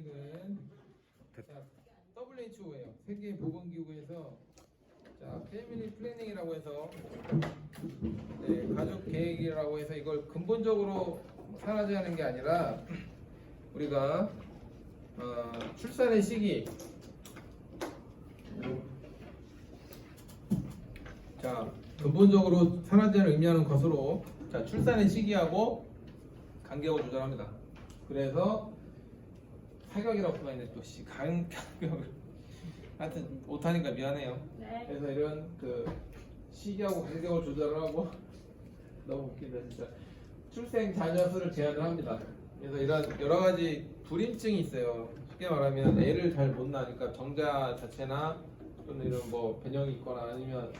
계획은 자, WHO예요. 세계보건기구에서 자, 패밀리 플래닝이라고 해서 네, 가족 계획이라고 해서 이걸 근본적으로 사라져야 하는 게 아니라 우리가 출산의 시기 자 근본적으로 사라져야 의미하는 것으로 자 출산의 시기하고 간격을 조절합니다. 그래서 사격이라고 써있는데 또 간격을 하여튼 못하니까 미안해요. 네. 그래서 이런 그 시기하고 간격을 조절하고 너무 웃긴다 진짜. 출생 자녀 수를 제한을 합니다. 그래서 이런 여러 가지 불임증이 있어요. 쉽게 말하면 애를 잘 못 낳으니까 정자 자체나 또는 이런 뭐 변형이 있거나 아니면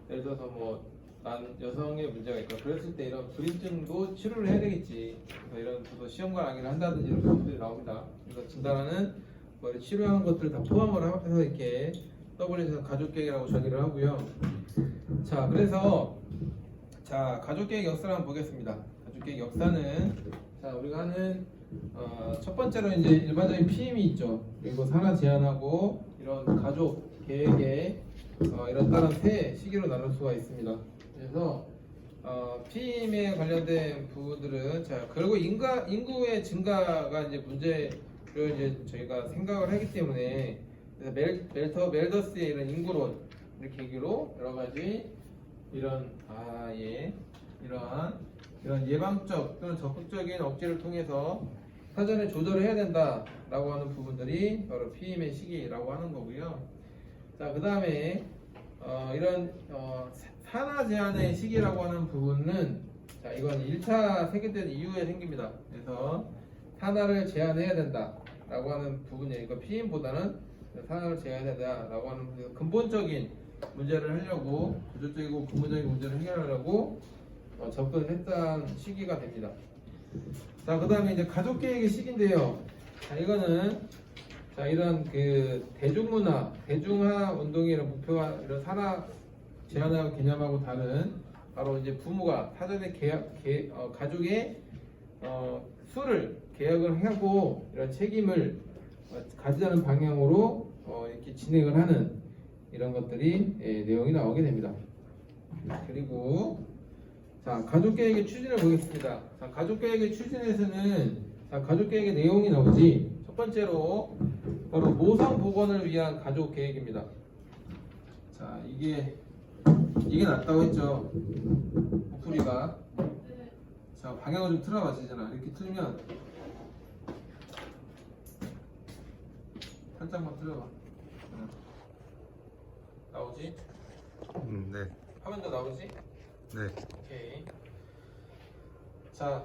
예를 들어서 뭐 난 여성의 문제가 있고 그랬을 때 이런 불임증도 치료를 해야 되겠지. 그래서 이런 저도 시험관 악의를 한다든지 이런 것들이 나옵니다. 그래서 진단하는 뭐 치료한 것들 다 포함을 해서 이렇게 WHO에서 가족계획이라고 정의를 하고요. 자 그래서 자 가족계획 역사를 한번 보겠습니다. 가족계획 역사는 자 우리가 하는 첫 번째로 이제 일반적인 PM이 있죠. 그리고 산하 제한하고 이런 가족 계획에 이런 다른 세 시기로 나눌 수가 있습니다. 그래서 PM에 관련된 부분들은 자 결국 인구의 증가가 이제 문제를 이제 저희가 생각을 하기 때문에 그래서 멜더스의 이런 인구론 이렇게 계기로 여러 가지 이런 이런 예방적 또는 적극적인 억제를 통해서 사전에 조절을 해야 된다라고 하는 부분들이 바로 PM의 시기라고 하는 거고요. 자, 그 다음에 이런 산하 제한의 시기라고 하는 부분은 자 이건 1차 세계대전 이후에 생깁니다. 그래서 산하를 제한해야 된다라고 하는 부분이에요. 그러니까 PM보다는 산하를 제한해야 된다라고 하는 근본적인 문제를 하려고 구조적이고 근본적인 문제를 해결하려고 접근을 했던 시기가 됩니다. 자, 그 다음에 이제 가족계획의 시기인데요. 자, 이거는 자 이런 그 대중문화, 대중화 운동의 이런 목표와 이런 산하 제한하고 개념하고 다른 바로 이제 부모가 사전에 가족의 수를 계약을 하고 이런 책임을 가지자는 방향으로 이렇게 진행을 하는 이런 것들이 내용이 나오게 됩니다. 그리고 자 가족계획의 추진을 보겠습니다. 자 가족계획의 추진에서는 자 가족계획의 내용이 나오지. 첫 번째로 바로 모성 복원을 위한 가족 계획입니다. 자 이게 낫다고 했죠. 목소리가 자 방향을 좀 틀어봐지잖아. 이렇게 틀면 살짝만 틀어봐. 나오지? 네. 화면도 나오지? 네. 오케이. 자,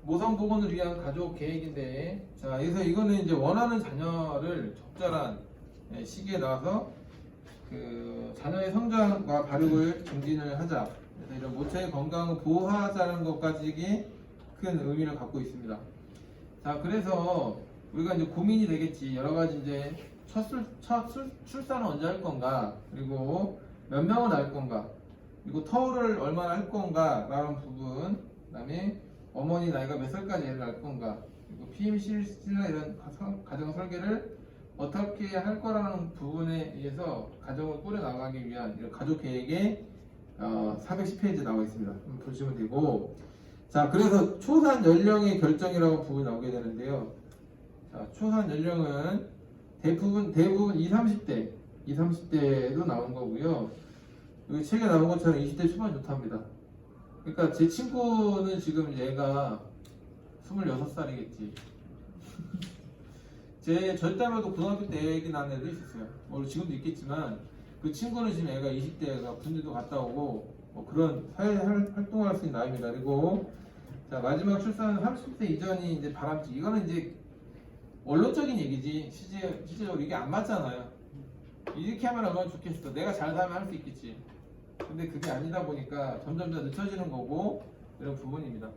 모성 복원을 위한 가족 계획인데, 자, 그래서 이거는 이제 원하는 자녀를 적절한 시기에 나와서 그 자녀의 성장과 발육을 증진을 하자. 그래서 이런 모체의 건강을 보호하자는 것까지 큰 의미를 갖고 있습니다. 자, 그래서 우리가 이제 고민이 되겠지. 여러 가지 이제 첫 출산을 언제 할 건가, 그리고 몇 명을 낳을 건가, 그리고 터울을 얼마나 할 건가 라는 부분, 그 다음에 어머니 나이가 몇 살까지 애를 낳을 건가, 그리고 PM 실시나 이런 가정 설계를 어떻게 할 거라는 부분에 의해서 가정을 꾸려 나가기 위한 이런 가족 계획에 410페이지 나와 있습니다. 보시면 되고, 자 그래서 초산 연령의 결정이라고 부분이 나오게 되는데요. 자 초산 연령은 대부분 20, 30대도 나온 거고요. 여기 책에 나온 것처럼 20대 초반 좋답니다. 그러니까 제 친구는 지금 얘가 26살이겠지. 저희 딸도 고등학교 때 애기 낳은 애도 있었어요. 물론 지금도 있겠지만 그 친구는 지금 애가 20대가 군대도 갔다 오고 뭐 그런 사회 활동할 수 있는 나이입니다. 그리고 자 마지막 출산은 30세 이전이 이제 바람직. 이거는 이제 원론적인 얘기지 실제적으로 이게 안 맞잖아요. 이렇게 하면 얼마나 좋겠어. 내가 잘 살면 할 수 있겠지. 근데 그게 아니다 보니까 점점 더 늦춰지는 거고 이런 부분입니다.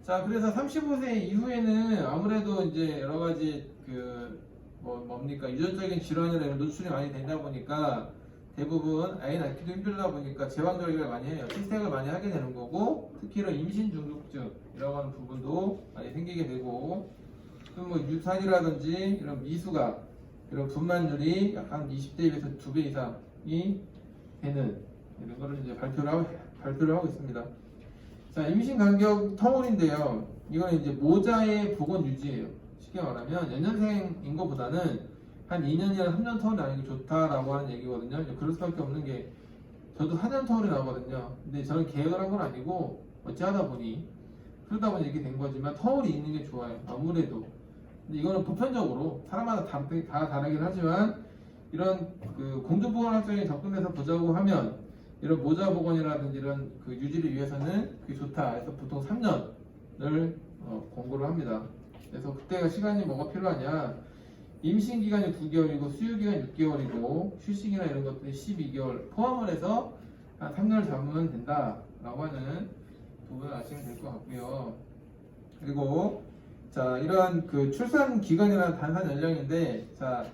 자 그래서 35세 이후에는 아무래도 이제 여러 가지 뭡니까 유전적인 질환이나 이런 노출이 많이 되다 보니까 대부분 아이 낳기도 힘들다 보니까 제왕절개를 많이 해요. 희생을 많이 하게 되는 거고 특히 이런 임신 중독증이라고 하는 부분도 많이 생기게 되고 또 뭐 유산이라든지 이런 미수가 이런 분만율이 약 한 20대 1에서 2배 이상이 되는 이런 거를 이제 발표를 하고 있습니다. 자, 임신 간격 터울인데요. 이거는 이제 모자의 보건 유지예요. 쉽게 말하면 연년생인 것보다는 한 2년이나 3년 터울이 나는 게 좋다라고 하는 얘기거든요. 이제 그럴 수밖에 없는 게 저도 4년 터울이 나거든요. 근데 저는 계획을 한 건 아니고 어찌하다 보니 그러다 보니 이렇게 된 거지만 터울이 있는 게 좋아요. 아무래도. 근데 이거는 보편적으로 사람마다 다 다르긴 하지만 이런 그 공중보건학적인 접근해서 보자고 하면 이런 모자 보건이라든지 이런 그 유지를 위해서는 그게 좋다 해서 보통 3년을 권고를 합니다. 그래서 그때가 시간이 뭐가 필요하냐, 임신 기간이 9개월이고 수유 기간이 6개월이고 휴식이나 이런 것들이 12개월 포함을 해서 한 3년을 잡으면 된다라고 하는 부분을 아시면 될 것 같고요. 그리고 자, 이러한 그 출산 기간이라는 단산 연령인데, 자,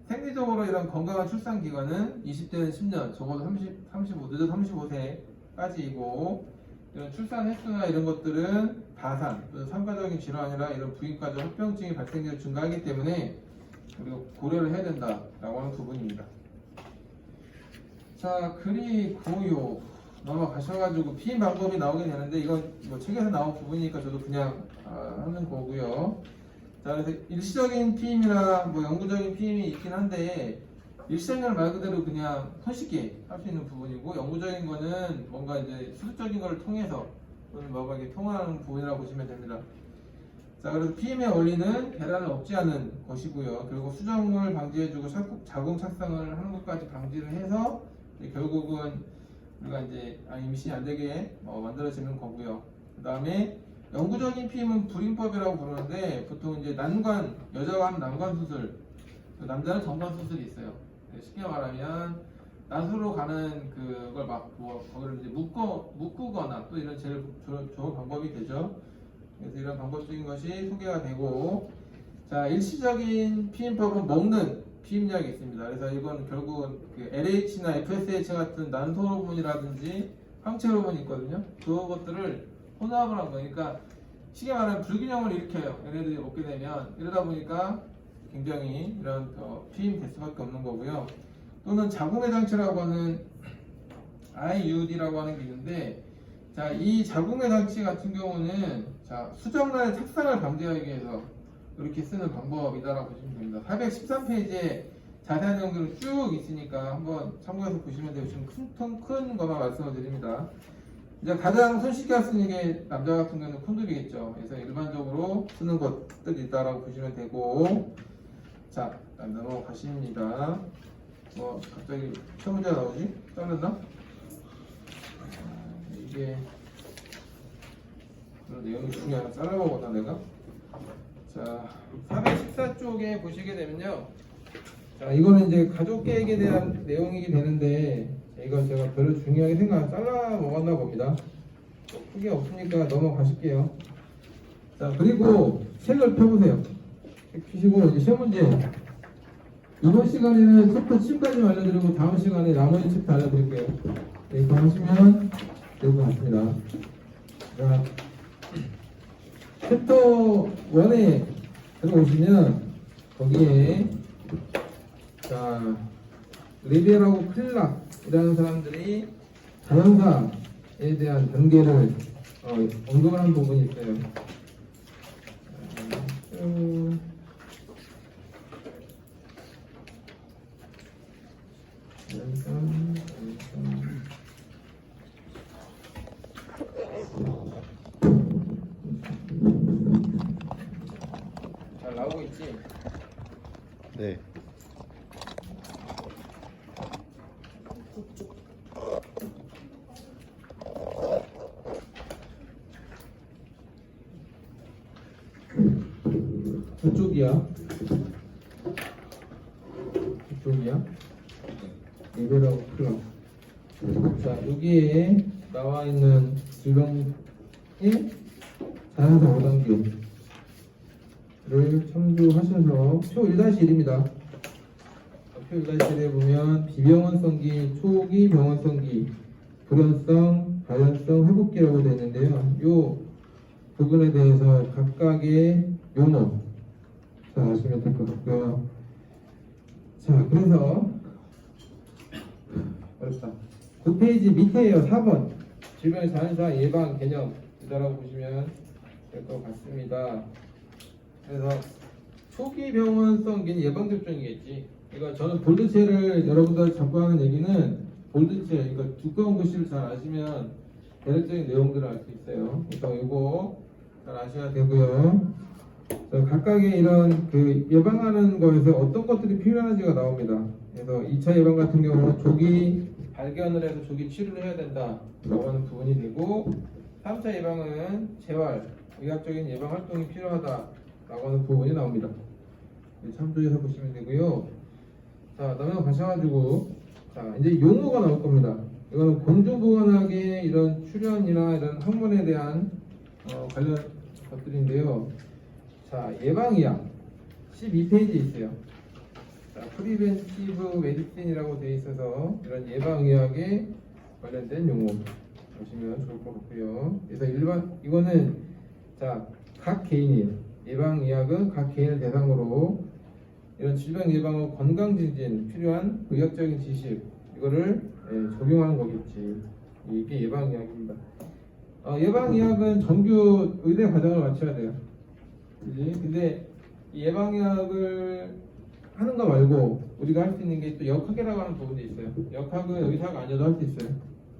생리적으로 이런 건강한 출산 기간은 20대는 10년, 적어도 35, 늦어 35세까지이고, 이런 출산 횟수나 이런 것들은 다산, 또는 삼가적인 질환이나 이런 부인과적 합병증이 발생률이 증가하기 때문에 그리고 고려를 해야 된다라고 하는 부분입니다. 자, 그리고요. 넘어가셔가지고 피임 방법이 나오게 되는데 이건 뭐 책에서 나온 부분이니까 저도 그냥 하는 거고요. 자, 그래서 일시적인 피임이나 뭐 영구적인 피임이 있긴 한데 일시적인 말 그대로 그냥 손쉽게 할 수 있는 부분이고, 영구적인 거는 뭔가 이제 수술적인 걸 통해서 또는 뭐가 이렇게 통하는 부분이라고 보시면 됩니다. 자, 그래서 피임의 원리는 계란을 억제하는 것이고요. 그리고 수정을 방지해주고 자궁 착상을 하는 것까지 방지를 해서 결국은 우리가 이제 임신이 안 되게 만들어지는 거고요. 그 다음에 영구적인 피임은 불임법이라고 부르는데 보통 이제 난관, 여자가 하는 난관 수술, 남자는 정관 수술이 있어요. 쉽게 말하면 난소로 가는 그걸 막고 거기를 이제 묶거나 또 이런 제일 좋은 방법이 되죠. 그래서 이런 방법적인 것이 소개가 되고, 자, 일시적인 피임법은 먹는 피임약이 있습니다. 그래서 이건 결국은 그 LH나 FSH 같은 난소 호르몬이라든지 항체 호르몬이 있거든요. 그것들을 혼합을 한 거니까 쉽게 말하면 불균형을 일으켜요. 얘네들이 먹게 되면. 이러다 보니까 굉장히 이런 피임 될 수밖에 없는 거고요. 또는 자궁의 장치라고 하는 IUD라고 하는 게 있는데, 자, 이 자궁의 장치 같은 경우는 자, 수정란의 착상을 방지하기 위해서 이렇게 쓰는 방법이다라고 보시면 됩니다. 413페이지에 자세한 내용들은 쭉 있으니까 한번 참고해서 보시면 되고, 지금 큰 거만 말씀을 드립니다. 이제 가장 손쉽게 할 수 있는 게 남자 같은 경우는 콘돔이겠죠. 그래서 일반적으로 쓰는 것들이 있다라고 보시면 되고, 자, 넘어가십니다. 뭐 갑자기 시험 문제가 나오지? 잘렸나? 이게 그런 내용이 중요하나 잘라먹었나 내가? 자, 414쪽에 보시게 되면요. 자, 이거는 이제 가족 계획에 대한 내용이게 되는데, 이건 제가 별로 중요하게 잘라 먹었나 봅니다. 크게 없으니까 넘어가실게요. 자, 그리고 책을 펴보세요. 책 펴시고 이제 시험 문제. 이번 시간에는 챕터 7까지 알려드리고 다음 시간에 나머지 챕터 알려드릴게요. 네, 이거 하시면 될 것 같습니다. 자, 챕터 1에 들어오시면 거기에 자, 리베라고 클락이라는 사람들이 자연사에 대한 단계를 언급을 한 부분이 있어요. 잘 나오고 있지? 네. 저쪽이야. 이쪽이야. 리베라고 클럽. 자, 여기에 나와 있는 질병의 자연사 5단계를 참조하셔서 표 1-1입니다. 표 1-1에 보면 비병원성기, 초기 병원성기, 불연성, 발연성, 회복기라고 되어 있는데요. 이 부분에 대해서 각각의 용어, 자, 아시면 될 것 같고요. 자, 그래서 어렵다. 9페이지 밑에요. 4번 질병 자연사 예방 개념 이다라고 보시면 될 것 같습니다. 그래서 초기 병원성 예방 접종이겠지. 그러니까 저는 볼드체를 여러분들 자꾸 하는 얘기는 볼드체, 그러니까 두꺼운 글씨를 잘 아시면 대략적인 내용들을 알 수 있어요. 그래서 이거 잘 아셔야 되고요. 자, 각각의 이런 그 예방하는 거에서 어떤 것들이 필요한지가 나옵니다. 그래서 2차 예방 같은 경우는 조기 발견을 해서 조기 치료를 해야 된다라고 하는 부분이 되고, 3차 예방은 재활, 의학적인 예방 활동이 필요하다라고 하는 부분이 나옵니다. 참조해서 보시면 되고요. 자, 넘어가 가셔가지고 자, 이제 용어가 나올 겁니다. 이거는 공중보건학의 이런 출현이나 이런 학문에 대한 관련 것들인데요. 자, 예방의학 12페이지에 있어요. 자, 프리벤티브 메디신이라고 되어 있어서 이런 예방의학에 관련된 용어 보시면 좋을 것 같고요. 그래서 이거는 자, 각 개인이에요. 예방의학은 각 개인을 대상으로 이런 질병 예방과 건강 증진 필요한 의학적인 지식 이거를 적용하는 거겠지. 이게 예방의학입니다. 예방의학은 정규 의대 과정을 마쳐야 돼요. 그지? 근데 이 예방의학을 하는 거 말고 우리가 할 수 있는 게 또 역학이라고 하는 부분이 있어요. 역학은 의사가 아니어도 할 수 있어요.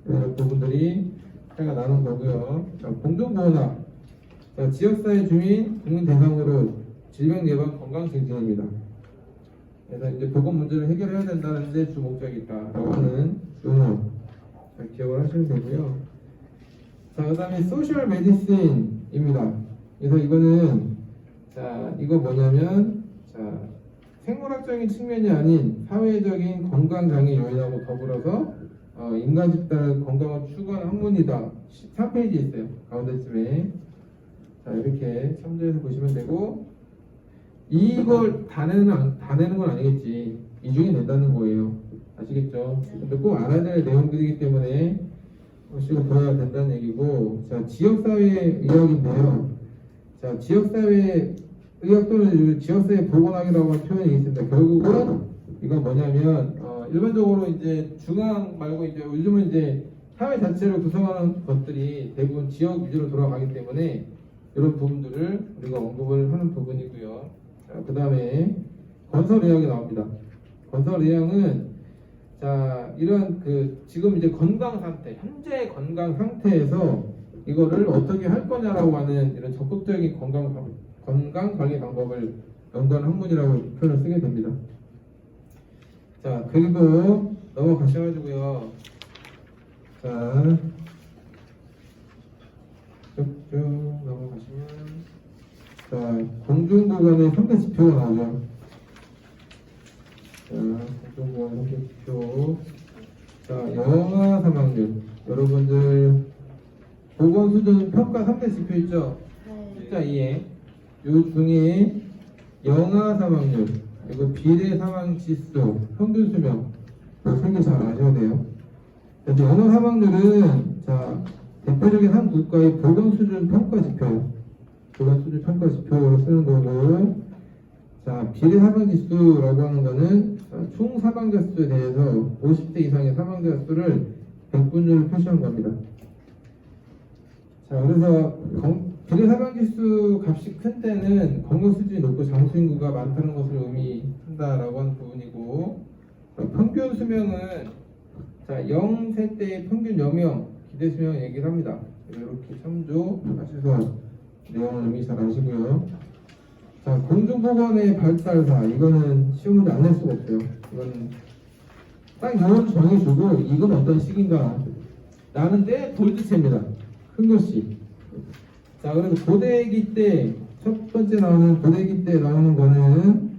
이런 부분들이 차이가 나는 거고요. 자, 공중보건학. 자, 지역사회 주민 국민 대상으로 질병 예방 건강 증진입니다. 그래서 이제 보건 문제를 해결해야 된다는 데 주 목적이 있다라고 하는 용어 잘 기억을 하시면 되고요. 자, 그 다음에 소셜 메디신입니다. 그래서 이거는 자, 이거 뭐냐면 자, 생물학적인 측면이 아닌 사회적인 건강 장애 요인하고 더불어서 인간 집단의 건강을 추구하는 학문이다. 13페이지에 있어요. 가운데쯤에. 자, 이렇게 참조해서 보시면 되고, 이걸 다 내는 건 아니겠지. 이 중에 낸다는 거예요. 아시겠죠? 근데 꼭 알아야 될 내용들이기 때문에 보시고 보아야 된다는 얘기고, 자, 지역사회 의학인데요. 자, 지역사회 의학 또는 지역사회 보건학이라고 하는 표현이 있습니다. 결국은 이건 뭐냐면 일반적으로 이제 중앙 말고 이제 요즘은 이제 사회 자체를 구성하는 것들이 대부분 지역 위주로 돌아가기 때문에 이런 부분들을 우리가 언급을 하는 부분이고요. 자, 그 다음에 건설의학이 나옵니다. 건설의학은 자, 이런 그 지금 이제 건강 상태, 현재 건강 상태에서 이거를 어떻게 할 거냐라고 하는 이런 적극적인 건강 관리 방법을 연구하는 학문이라고 표현을 쓰게 됩니다. 자, 그리고 넘어가셔가지고요. 자, 쭉쭉 넘어가시면 자, 공중보건의 3대 지표가 나오죠. 자, 공중보건의 3대 지표. 자, 영아 사망률. 여러분들 보건 수준 평가 3대 지표 있죠? 숫자 2에 요 중에 영아 사망률, 그리고 비례 사망 지수, 평균 수명, 이세 개 잘 아셔야 돼요. 영아 사망률은 자, 대표적인 한 국가의 보건 수준 평가 지표예요. 보건 수준 평가 지표로 쓰는 거고, 자, 비례 사망 지수라고 하는 거는 총 사망자 수에 대해서 50대 이상의 사망자 수를 백분율로 표시한 겁니다. 자, 그래서 비례 사망지수 값이 큰 때는 건강 수준이 높고 장수 인구가 많다는 것을 의미한다라고 하는 부분이고, 평균 수명은 자, 0세 때의 평균 여명 기대 수명 얘기를 합니다. 이렇게 참조하셔서 내용을 의미 잘 아시고요. 자, 공중보건의 발달사, 이거는 시험 문제 안 낼 수가 없어요. 이거는 딱 요원 정해주고 이건 어떤 식인가 나는데 볼드체입니다. 큰 것이. 자, 그래서 고대기 때 첫 번째 나오는 고대기 때 나오는 거는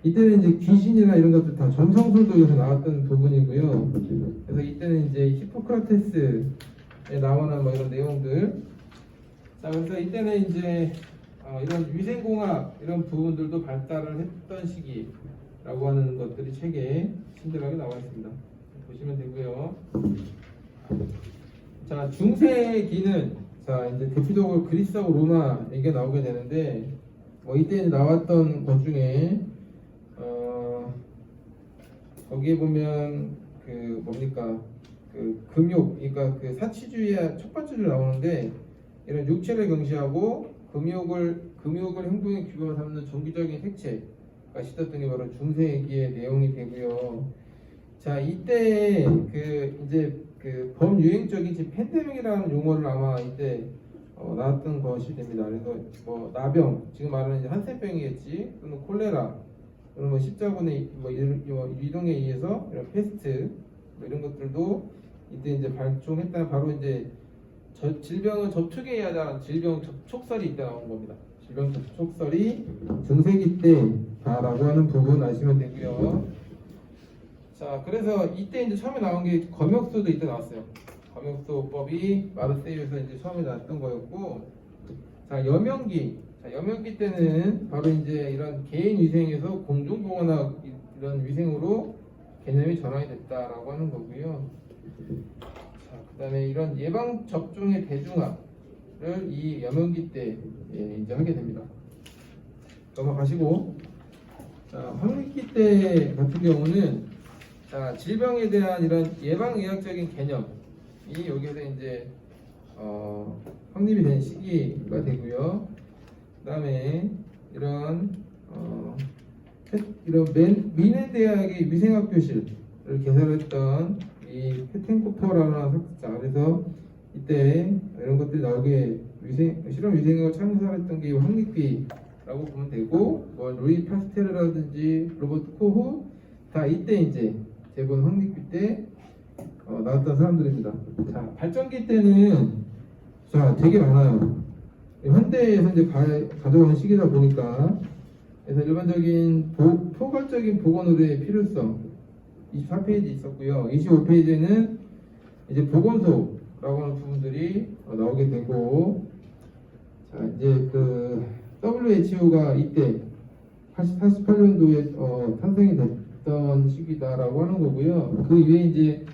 이때는 이제 귀신이나 이런 것들 다 점성술도에서 나왔던 부분이고요. 그래서 이때는 이제 히포크라테스에 나오는 뭐 이런 내용들. 자, 그래서 이때는 이제 이런 위생공학 이런 부분들도 발달을 했던 시기라고 하는 것들이 책에 친절하게 나와 있습니다. 보시면 되고요. 자, 중세기는 자, 이제 대표적으로 그리스하고 로마 얘기가 나오게 되는데, 뭐 이때 나왔던 것 중에 거기에 보면 그 뭡니까 그 금욕, 그러니까 그 사치주의의 첫 번째로 나오는데 이런 육체를 경시하고 금욕을 행동의 규범을 삼는 종교적인 색채가 씻었던 게 바로 중세기의 내용이 되고요. 자, 이때 그 이제 그 범유행적인 지금 팬데믹이라는 용어를 아마 이때 나왔던 것이 됩니다. 그래서 뭐 나병, 지금 말하는 이제 한센병이겠지, 또는 콜레라, 또는 뭐 십자군의 뭐 이동에 의해서 이런 패스트 뭐 이런 것들도 이때 이제 발종했다. 바로 이제 질병을 접촉에 의한 질병 접촉설이 이때 나온 겁니다. 질병 접촉설이 중세기 때다라고 하는 부분 아시면 되고요. 자, 그래서 이때 이제 처음에 나온 게 검역소도 이때 나왔어요. 검역소법이 마르세유에서 이제 처음에 나왔던 거였고, 자, 여명기. 자, 여명기 때는 바로 이제 이런 개인 위생에서 공중보건학 이런 위생으로 개념이 전환이 됐다라고 하는 거고요. 자, 그다음에 이런 예방 접종의 대중화를 이 여명기 때 이제 하게 됩니다. 넘어가시고, 자, 황리기 때 같은 경우는 자, 질병에 대한 이런 예방의학적인 개념이 여기에서 이제 확립이 된 시기가 되고요. 그다음에 이런 미네 대학의 위생학 교실을 개설했던 이 페텐코퍼라는 학자, 그래서 이때 이런 것들이 나오게 실험 위생학을 창설했던 게 황리비라고 보면 되고, 뭐 루이 파스테르라든지 로버트 코후 다 이때 이제 대부분 황리비 때 나왔던 사람들입니다. 자, 발전기 때는 자 되게 많아요. 현대에서 이제 가져오는 시기다 보니까, 그래서 일반적인 포괄적인 보건의료의 필요성 24페이지 있었고요. 25페이지에는 이제 보건소라고 하는 부분들이 나오게 되고, 자 이제 그 WHO가 이때 48년도에 탄생이 됐던 시기다라고 하는 거고요. 그 이외에 이제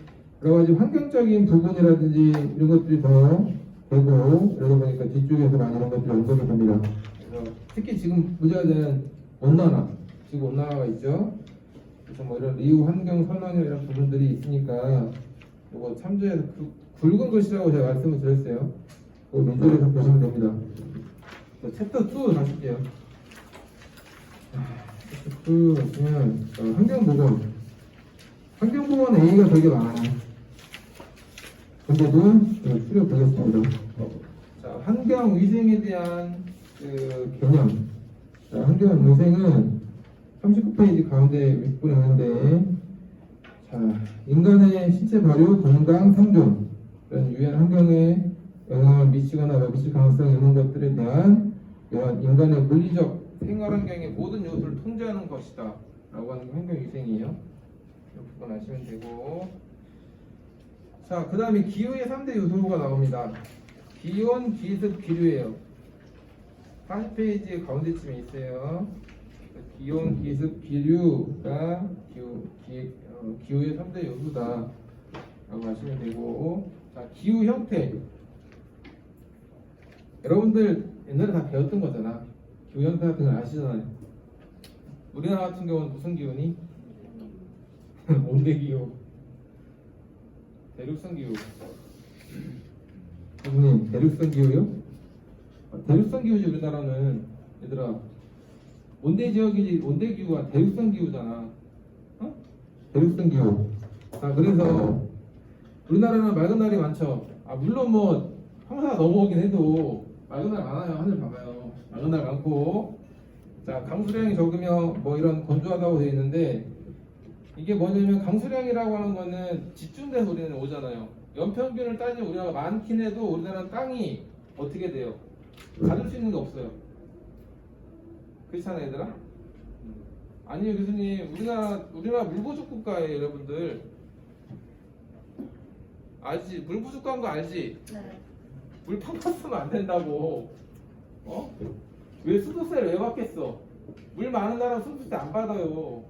여러 가지 환경적인 부분이라든지 이런 것들이 더 되고, 이러다 보니까 뒤쪽에서 많이 이런 것들이 언급이 됩니다. 그래서 특히 지금 문제가 되는 온난화, 지금 온난화가 있죠. 그래서 뭐 이런 리우 환경 선언 이런 부분들이 있으니까 이거 참조해서 굵은 글씨라고 제가 말씀을 드렸어요. 그거 민족에서 보시면 됩니다. 챕터 2 가실게요. 챕터 2 보시면 환경보건 A가 되게 많아요. 근데도 줄여보겠습니다. 자, 환경위생에 대한 그 개념. 자, 환경위생은 39페이지 가운데 윗부분에 있는데, 자, 인간의 신체 발효, 건강, 생존 이런 유해한 환경에 영향을 미치거나 미칠 가능성이 있는 것들에 대한 이런 인간의 물리적 생활환경의 모든 요소를 통제하는 것이다 라고 하는 게 환경위생이에요. 이 부분 아시면 되고, 자, 그 다음에 기후의 3대 요소가 나옵니다. 기온, 기습, 기류예요. 40페이지 가운데쯤에 있어요. 기온, 기습, 기류가 기후의 3대 요소다 라고 하시면 되고, 자, 기후 형태. 여러분들 옛날에 다 배웠던 거잖아. 기후 형태 같은 거 아시잖아요. 우리나라 같은 경우는 무슨 기온이? 온대기후, 대륙성 기후. 선생님, 대륙성 기후요? 대륙성 기후지. 우리나라는 얘들아 온대 지역이지. 온대 기후가 대륙성 기후잖아. 대륙성 기후. 자, 그래서 우리나라는 맑은 날이 많죠. 물론 뭐 황사가 넘어오긴 해도 맑은 날 많아요. 하늘 봐봐요. 맑은 날 많고, 자, 강수량이 적으면 뭐 이런 건조하다고 되어 있는데, 이게 뭐냐면 강수량이라고 하는 거는 집중돼서 우리는 오잖아요. 연평균을 따지면 우리나라가 많긴 해도 우리나라는 땅이 어떻게 돼요? 가질 수 있는 게 없어요. 그렇잖아요, 얘들아? 아니요, 교수님. 우리나라 물 부족 국가예요, 여러분들. 알지? 물 부족한 거 알지? 네. 물 팡팡 쓰면 안 된다고. 왜 수도세를 왜 받겠어? 물 많은 나라는 수도세 안 받아요.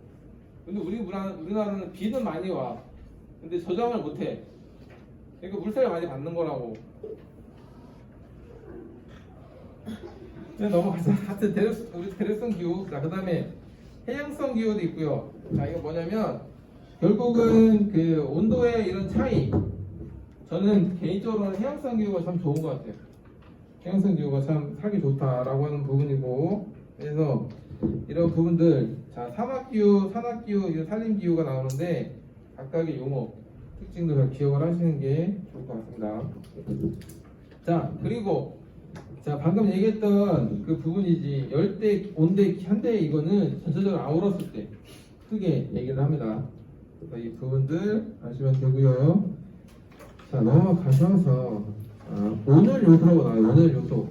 근데 우리나라는 비는 많이 와. 근데 저장을 못 해. 그러니까 물세를 많이 받는 거라고. 그냥 넘어가자. 하여튼 우리 대륙성 기후. 자, 그 다음에 해양성 기후도 있고요. 자, 이거 뭐냐면 결국은 그 온도의 이런 차이. 저는 개인적으로는 해양성 기후가 참 좋은 것 같아요. 해양성 기후가 참 살기 좋다라고 하는 부분이고, 그래서 이런 부분들, 자, 사막 기후, 산악 기후, 산림 기후가 나오는데 각각의 용어, 특징들을 기억을 하시는 게 좋을 것 같습니다. 자, 그리고 자, 방금 얘기했던 그 부분이지, 열대, 온대, 한대, 이거는 전체적으로 아울었을 때 크게 얘기를 합니다. 그래서 이 부분들 아시면 되고요. 자, 넘어가셔서 온열 요소라고 나와요. 온열 요소.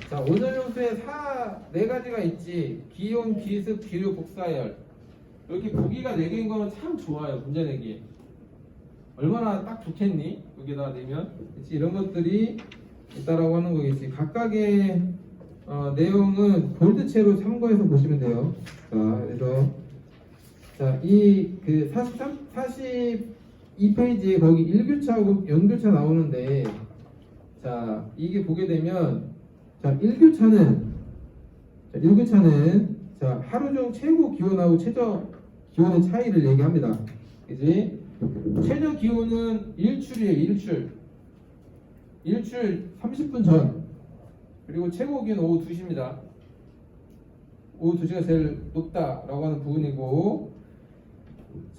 자, 온열 요소에 네 가지가 있지. 기온, 기습, 기류, 복사열. 이렇게 보기가 4개인 거는 참 좋아요. 문제 내기. 얼마나 딱 좋겠니? 여기다가 내면. 그치? 이런 것들이 있다라고 하는 거겠지. 각각의 내용은 볼드체로 참고해서 보시면 돼요. 자, 그래서 자, 이 그 42페이지에 거기 1교차하고 연교차 나오는데, 자, 이게 보게 되면, 자, 1교차는 자, 하루 중 최고 기온하고 최저 기온의 차이를 얘기합니다. 그지? 최저 기온은 일출이에요. 일출 30분 전. 그리고 최고 기온 오후 2시입니다. 오후 2시가 제일 높다라고 하는 부분이고,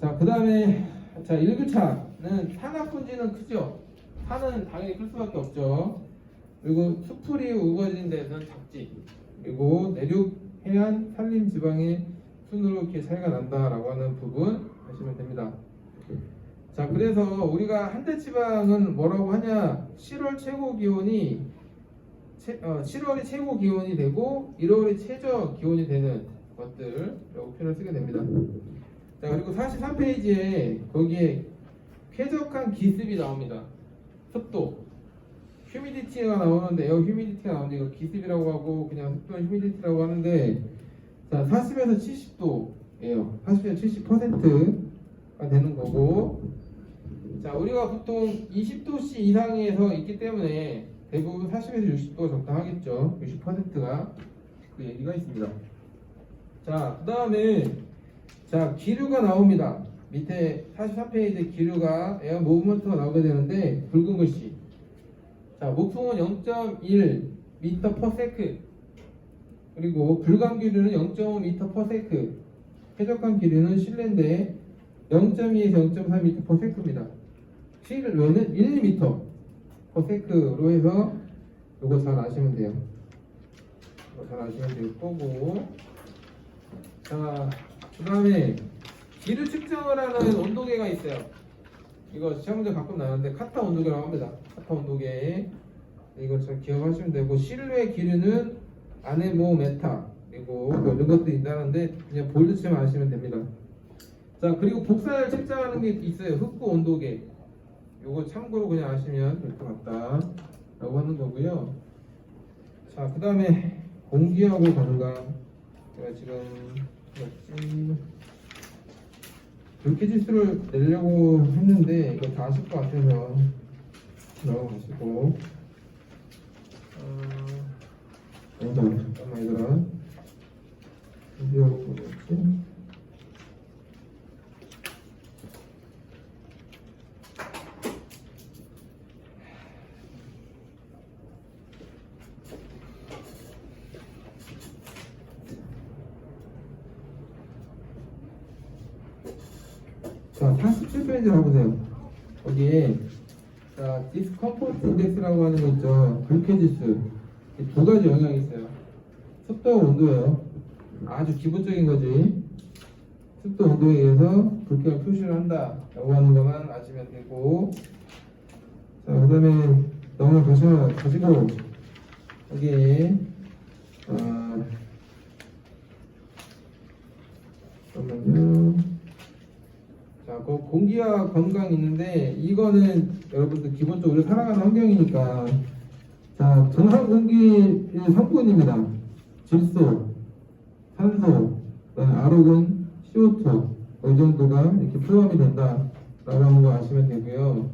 자, 그 다음에 자, 1교차는 산악분지는 크죠. 산은 당연히 클 수밖에 없죠. 그리고 수풀이 우거진 데서는 작지. 그리고 내륙, 해안, 산림 지방의 순으로 이렇게 차이가 난다라고 하는 부분 하시면 됩니다. 자, 그래서 우리가 한대 지방은 뭐라고 하냐? 7월 최고 기온이 7월이 최고 기온이 되고 1월이 최저 기온이 되는 것들이라고 표현을 쓰게 됩니다. 자, 그리고 43페이지에 거기에 쾌적한 기습이 나옵니다. 습도, 휴미디티가 나오는데, 에어 휴미디티가 나오는데 이거 기습이라고 하고 그냥 습도는 휴미디티라고 하는데, 자, 40에서 70도예요. 40에서 70%가 되는 거고, 자, 우리가 보통 20도씨 이상에서 있기 때문에 대부분 40에서 60도가 적당하겠죠. 60%가 그 얘기가 있습니다. 자, 그 다음에 자, 기류가 나옵니다. 밑에 44페이지 기류가 에어 모브먼트가 나오게 되는데 붉은 글씨. 자, 목풍은 0.1 m/s. 그리고 불감 기류는 0.5 m/s. 쾌적한 기류는 실내인데 0.2에서 0.3 m/s입니다. 실외는 1m/s로 해서 이거 잘 아시면 돼요. 이거 잘 아시면 될 거고. 자, 그 다음에 기류 측정을 하는 온도계가 있어요. 이거 시험 문제 가끔 나왔는데 카타 온도계라고 합니다. 카타 온도계. 이걸 잘 기억하시면 되고, 실외 기류는 아네모메타, 그리고 뭐 이런 것도 있다는데 그냥 볼드체만 아시면 됩니다. 자, 그리고 복사열 측정하는 게 있어요. 흑구 온도계. 요거 참고로 그냥 아시면 될 것 같다 라고 하는 거고요. 자, 그 다음에 공기하고 건강. 제가 지금 불쾌 지수를 내려고 했는데 이거 다 아실 것 같아서 넘어가시고, 잠깐만 얘들아, 공기하고 뭐였지? 자, 87페이지 가보세요. 거기에 자, 디스컴포트 인덱스라고 하는 거 있죠. 불쾌지수. 두 가지 영역이 있어요. 습도와 온도예요. 아주 기본적인 거지. 습도 온도에 의해서 불쾌가 표시를 한다 라고 하는 것만 아시면 되고, 자, 그 다음에 넘어가시고 여기에 잠깐만요. 자, 그 공기와 건강이 있는데 이거는 여러분들 기본적으로 살아가는 환경이니까, 자, 정상 공기의 성분입니다. 질소, 산소, 아로근, CO2 이 정도가 이렇게 포함이 된다라고 하는 거 아시면 되고요.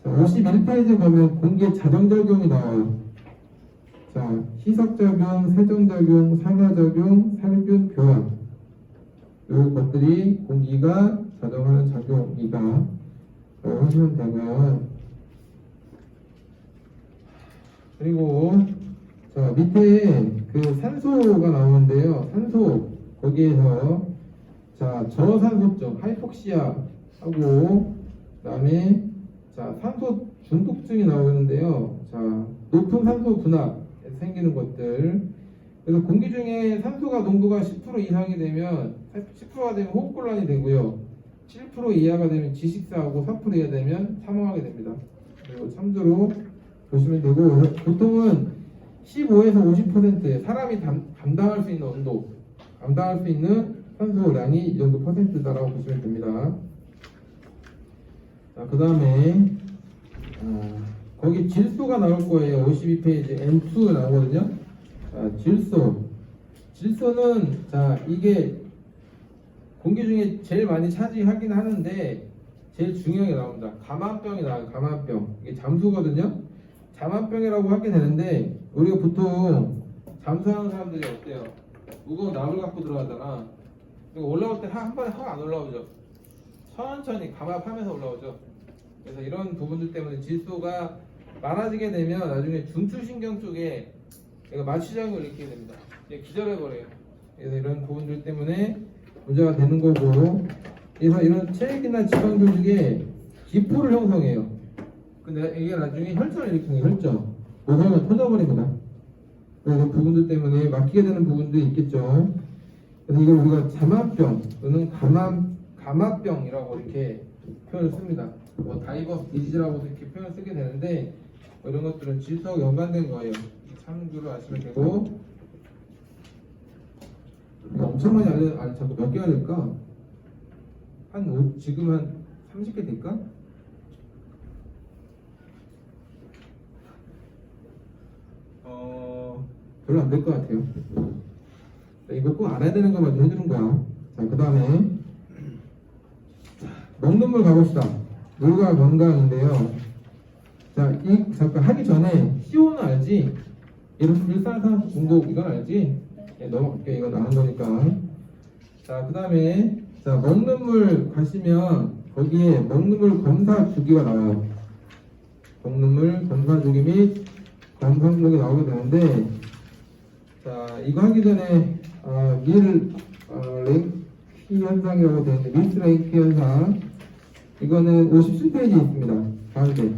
자, 51페이지에 가면 공기의 자정절경이 나와요. 자, 희석작용, 세정작용, 산화작용, 살균, 교환. 요 것들이 공기가 자정하는 작용이다. 하시면 되고요. 그리고 자, 밑에 그 산소가 나오는데요. 산소 거기에서 자, 저산소증, 하이폭시아 하고 그다음에 자, 산소 중독증이 나오는데요. 자, 높은 산소 분압에서 생기는 것들. 그래서 공기 중에 산소가 농도가 10% 이상이 되면 10%가 되면 호흡곤란이 되고요. 7% 이하가 되면 지식사하고 4% 이하 되면 사망하게 됩니다. 그리고 참조로 보시면 되고 보통은 15에서 50% 사람이 감당할 수 있는 온도, 감당할 수 있는 산소량이 이 정도 퍼센트다라고 보시면 됩니다. 자, 그 다음에 거기 질소가 나올 거예요. 52페이지 N2 나오거든요. 자, 질소는 자, 이게 공기 중에 제일 많이 차지하긴 하는데 제일 중요한 게 나옵니다. 감암병이 나와요. 감암병. 이게 잠수거든요. 잠암병이라고 하게 되는데 우리가 보통 잠수하는 사람들이 어때요? 무거운 나무를 갖고 들어가잖아. 그리고 올라올 때 한 번에 확 안 올라오죠. 천천히 감압하면서 올라오죠. 그래서 이런 부분들 때문에 질소가 많아지게 되면 나중에 중추신경 쪽에 마취작용을 일으키게 됩니다. 기절해버려요. 그래서 이런 부분들 때문에 문제가 되는 거고, 그래서 이런 체액이나 지방 조직에 기포를 형성해요. 근데 이게 나중에 혈전을 일으키는 거예요. 혈전. 모성이 터져버립니다. 이런 부분들 때문에 막히게 되는 부분도 있겠죠. 그래서 이걸 우리가 잠암병 또는 감압병이라고 이렇게 표현을 씁니다. 다이버스 디지라고 이렇게 표현을 쓰게 되는데 이런 것들은 질소하고 연관된 거예요. 참고로 아시면 되고. 엄청 많이 자꾸 몇 개가 될까? 지금 한 30개 될까? 별로 안 될 것 같아요. 이거 꼭 알아야 되는 것만 좀 해주는 거야. 자, 그 다음에 먹는 물 가봅시다. 물과 건강인데요. 자, 잠깐 하기 전에 CO는 알지? 일산화탄소 중독 이건 알지? 넘어갈게. 이건 아는 거니까. 자, 그 다음에 자, 먹는 물 가시면 거기에 먹는 물 검사 주기가 나와요. 먹는 물 검사 주기 및 검사 항목이 나오게 되는데, 자, 이거 하기 전에 랭키 현상이라고 되어 있는데, 밀스 랭키 현상, 이거는 57페이지에 있습니다. 가운데.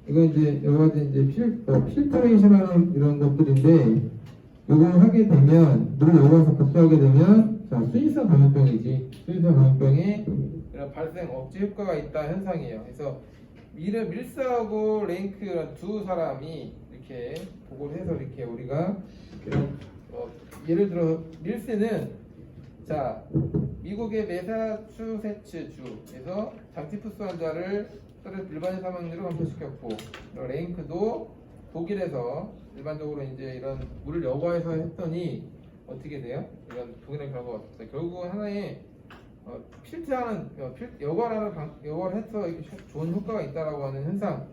이거 이제 여러 가지 이제 필터레이션하는 이런 것들인데, 이걸 하게 되면 물을 열어서 급수하게 되면 자, 수의성 감염병이지. 수의성 감염병에 이런 발생 억제 효과가 있다 현상이에요. 그래서 밀스하고 랭크 두 사람이 이렇게 보고를 해서 이렇게 우리가 이런 예를 들어 밀스는 자, 미국의 매사추세츠 주에서 장티푸스 환자를 일반인 사망률을 감소시켰고, 랭크도 독일에서 일반적으로 이제 이런 물을 여과해서 했더니 어떻게 돼요? 이런 동일한 결과가 없어요. 결국은 하나의 여과를 해서 이렇게 좋은 효과가 있다라고 하는 현상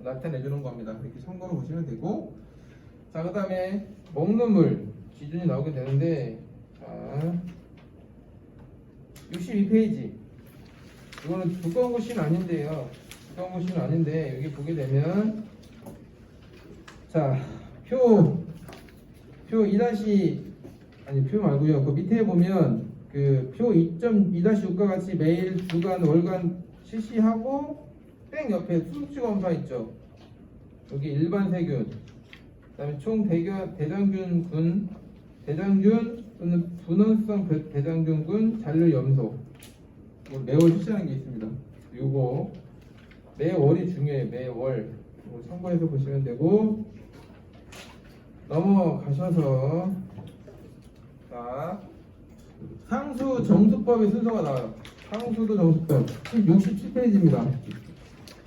나타내주는 겁니다. 이렇게 참고로 보시면 되고, 자, 그 다음에 먹는 물 기준이 나오게 되는데, 자, 62페이지. 이거는 두꺼운 글씨는 아닌데요. 두꺼운 글씨는 아닌데 여기 보게 되면 자, 표 2- 표 말고요. 그 밑에 보면 그 표 2.2-6과 같이 매일 주간 월간 실시하고 땡 옆에 수속지 검사 있죠. 여기 일반 세균, 그다음에 총 대장균 또는 분원성 대장균군 잔류 염소 매월 실시하는 게 있습니다. 요거 매월이 중요해요. 매월 이거 참고해서 보시면 되고, 넘어가셔서 자, 상수 정수법의 순서가 나와요. 상수도 정수법 67페이지입니다.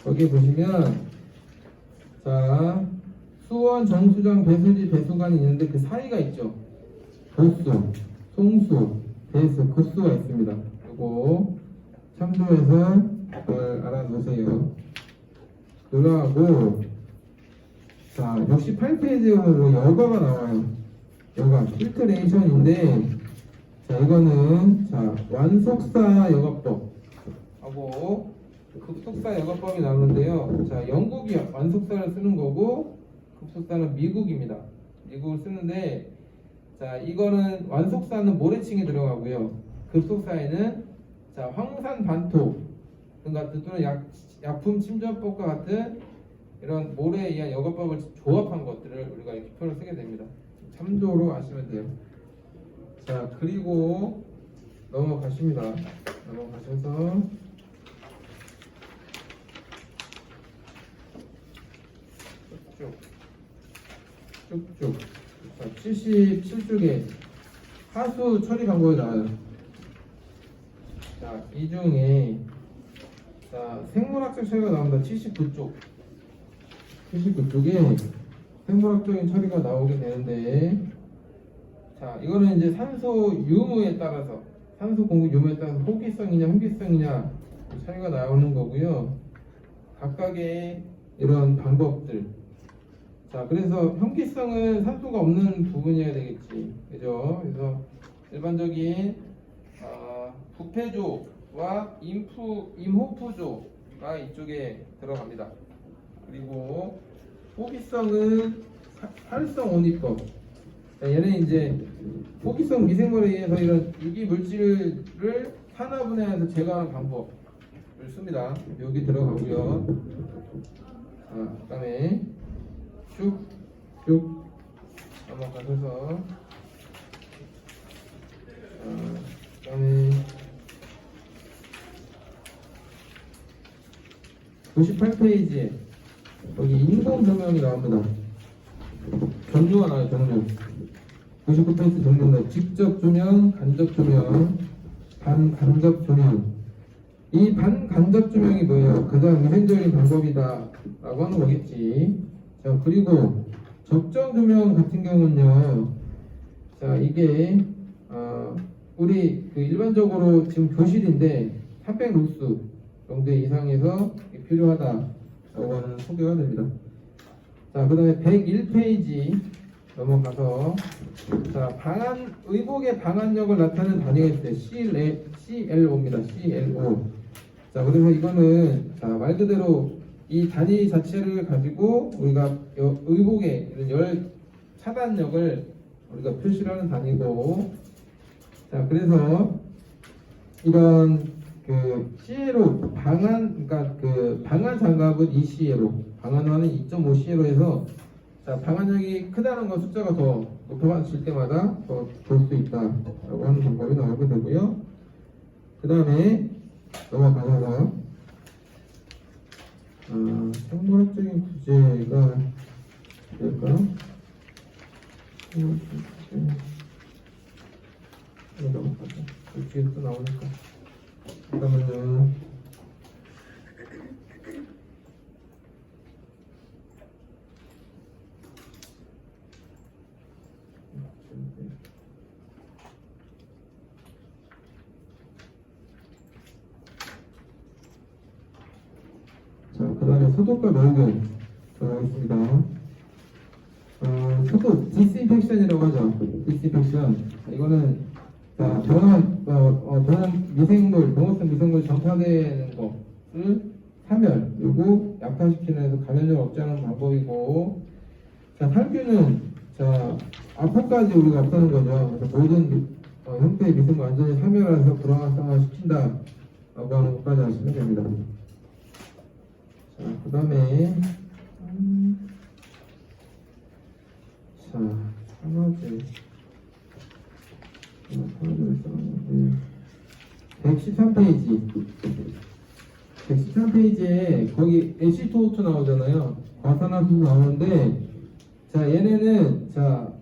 거기 보시면 자, 수원, 정수장, 배수지, 배수관이 있는데 그 사이가 있죠. 도수, 송수, 배수, 코수가 있습니다. 요거 참조해서 그걸 알아놓으세요. 그러고 자, 68페이지에 보면 여과가 나와요. 여과, 필트레이션인데, 자, 이거는, 자, 완속사 여과법 하고, 급속사 여과법이 나오는데요. 자, 영국이 완속사를 쓰는 거고, 급속사는 미국입니다. 미국을 쓰는데, 자, 이거는 완속사는 모래층이 들어가고요. 급속사에는, 자, 황산 반토 등 같은 또는 약품 침전법과 같은 이런 모래에 의한 여과법을 조합한 것들을 우리가 이렇게 표현을 쓰게 됩니다. 참조로 아시면 돼요. 자, 그리고 넘어가십니다. 넘어가셔서 쭉쭉 자, 77쪽에 하수 처리 방법이 나와요. 자, 이 중에 자, 생물학적 처리가 나온다. 79쪽에 생물학적인 처리가 나오게 되는데, 자, 이거는 이제 산소 유무에 따라서, 산소 공급 유무에 따라서 호기성이냐 흡기성이냐 차이가 나오는 거고요. 각각의 이런 방법들. 자, 그래서 흡기성은 산소가 없는 부분이어야 되겠지, 그죠? 그래서 일반적인 부패조와 임호프조가 이쪽에 들어갑니다. 그리고 호기성은 활성 온입법. 얘는 이제 호기성 미생물에 의해서 이런 유기 물질을 산화분해해서 제거하는 방법을 씁니다. 여기 들어가고요. 그다음에 쭉 넘어가셔서 그다음에 98페이지에 여기 인공 조명이 나옵니다. 전류가 나와요. 전류. 99페이지 정도입니다. 직접 조명, 간접 조명, 반간접 조명. 이 반간접 조명이 뭐예요? 가장 위생적인 방법이다 라고 하는 거겠지. 자, 그리고 적정 조명 같은 경우는요, 자, 이게 우리 일반적으로 지금 교실인데 300루스 정도 이상에서 필요하다라고 하는 소개가 됩니다. 자, 그 다음에 101페이지 넘어가서, 자, 의복의 방한력을 나타내는 단위가 있어요. CLO입니다. CLO. 자, 그래서 이거는, 자, 말 그대로 이 단위 자체를 가지고 우리가 의복의 이런 열 차단력을 우리가 표시를 하는 단위고, 자, 그래서 이런 CLO 그러니까 방한 장갑은 2CLO, 방한화는 2.5CLO에서, 자, 방한력이 크다는 건 숫자가 더 높아질 때마다 더 볼 수 있다라고 하는 방법이 나오게 되고요. 그 다음에 넘어가서 생물학적인 구제가 될까요? 넘어가죠. 뒤에 또 나오니까. 그러면은 자, 그 다음에 소독과 멸균 들어가겠습니다. 소독, 디스인펙션이라고 하죠. 디스인펙션. 이거는, 자, 동호성 미생물 전파되는 것을 사멸, 그리고 약화시키는 해서 감염력 억제하는 방법이고, 자, 살균은, 자, 아포까지 우리가 없다는 거죠. 그래서 모든 형태의 미생물 완전히 사멸해서 불황화성화 시킨다 라고 하는 것까지 아시면 됩니다. 자, 그 다음에 자, 산화제 113페이지에 거기 에시토오토 나오잖아요. 과산화수 나오는데, 자, 얘네는, 자,